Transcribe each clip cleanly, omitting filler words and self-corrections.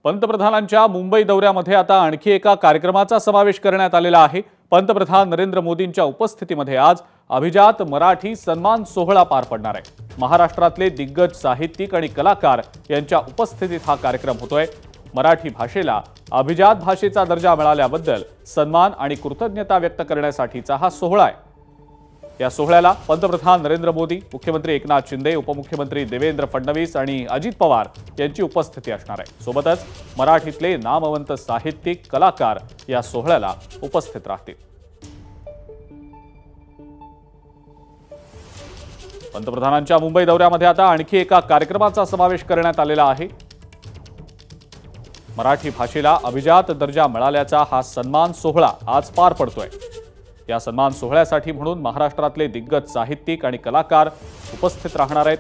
पंतप्रधानांच्या मुंबई दौऱ्यामध्ये आता आणखी एका कार्यक्रमाचा समावेश करण्यात आलेला आहे। पंतप्रधान नरेंद्र मोदींच्या उपस्थितीमध्ये आज अभिजात मराठी सन्मान सोहळा पार पडणार आहे। महाराष्ट्रातले दिग्गज साहित्यिक आणि कलाकार यांच्या उपस्थितीत हा कार्यक्रम होतोय। मराठी भाषेला अभिजात भाषेचा दर्जा मिळाल्याबद्दल सन्मान आणि कृतज्ञता व्यक्त करण्यासाठीचा हा सोहळा आहे। या सोहळ्याला पंतप्रधान नरेंद्र मोदी, मुख्यमंत्री एकनाथ शिंदे, उपमुख्यमंत्री देवेंद्र फडणवीस आणि अजित पवार यांची उपस्थिती असणार आहे। सोबतच मराठीतले नामवंत साहित्यिक, कलाकार या सोहळ्याला उपस्थित राहतील। पंतप्रधानांच्या मुंबई दौऱ्यामध्ये आता आणखी एका कार्यक्रमाचा समावेश करण्यात आलेला आहे। मराठी भाषेला अभिजात दर्जा मिळाल्याचा हा सन्मान सोहळा आज पार पडतोय। या सन्मान सोहळ्यासाठी म्हणून महाराष्ट्रातले दिग्गज साहित्यिक आणि कलाकार उपस्थित राहणार आहेत।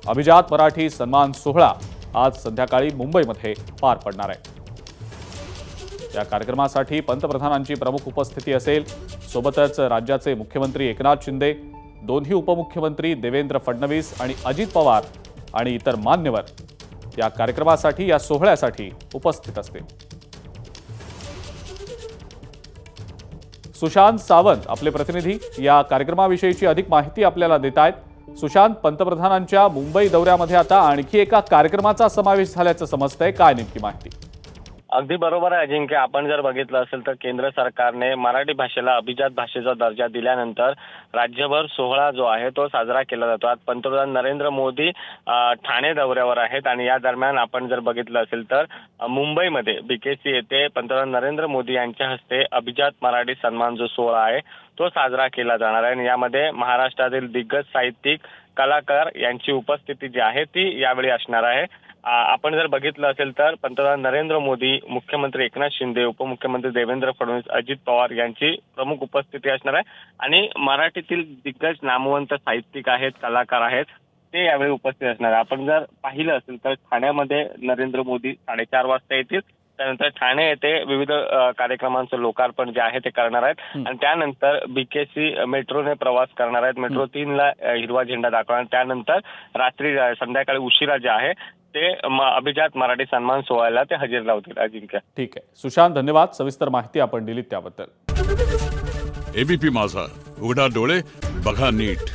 अभिजात मराठी सन्मान सोहळा आज संध्याकाळी मुंबईमध्ये पार पडणार आहे। या कार्यक्रमासाठी पंतप्रधानांची प्रमुख उपस्थिती असेल। सोबतच राज्याचे मुख्यमंत्री एकनाथ शिंदे, दोन्ही उपमुख्यमंत्री देवेंद्र फडणवीस आणि अजित पवार आणि इतर मान्यवर या कार्यक्रमासाठी, या सोहळ्यासाठी उपस्थित असतील। सुशांत सावंत आपले प्रतिनिधी या कार्यक्रमाविषयीची अधिक माहिती आपल्याला देत आहेत। सुशांत, पंतप्रधानांच्या मुंबई दौऱ्यामध्ये आता आणखी एका कार्यक्रमाचा समावेश झाल्याचं समजतंय, काय नेमकी माहिती? अगदी बरोबर आहे अजिंक्य। आपण जर बघितलं असेल तर केंद्र सरकारने मराठी भाषेला अभिजात भाषेचा दर्जा दिल्यानंतर राज्यभर सोहळा जो आहे तो साजरा केला जातो। आज पंतप्रधान नरेंद्र मोदी ठाणे दौऱ्यावर आहेत आणि या दरम्यान आपण जर बघितलं असेल तर मुंबईमध्ये बीकेसी येथे पंतप्रधान नरेंद्र मोदी यांच्या हस्ते अभिजात मराठी सन्मान जो सोहळा आहे तो साजरा केला जाणार आहे आणि यामध्ये महाराष्ट्रातील दिग्गज साहित्यिक, कलाकार यांची उपस्थिती जी आहे ती यावेळी असणार आहे। आपण जर बघितलं असेल तर पंतप्रधान नरेंद्र मोदी, मुख्यमंत्री एकनाथ शिंदे, उपमुख्यमंत्री देवेंद्र फडणवीस, अजित पवार यांची प्रमुख उपस्थिती असणार आहे आणि मराठीतील दिग्गज नामवंत साहित्यिक आहेत, कलाकार आहेत, ते यावेळी उपस्थित असणार आहे। आपण जर पाहिलं असेल तर ठाण्यामध्ये नरेंद्र मोदी 4:30 वाजता येतील। त्यानंतर ठाणे येथे विविध कार्यक्रमांचं लोकार्पण जे आहे ते करणार आहेत आणि त्यानंतर बीकेसी मेट्रोने प्रवास करणार आहेत। मेट्रो 3ला हिरवा झेंडा दाखवणार। त्यानंतर रात्री संध्याकाळी उशिरा जे आहे ते अभिजात मराठी सन्मान सोहळ्याला ते हजेरी लावतील। अजिंक्य, ठीक आहे सुशांत, धन्यवाद। सविस्तर माहिती आपण दिलीत त्याबद्दल। एबीपी माझा, उघडा डोळे बघा नीट।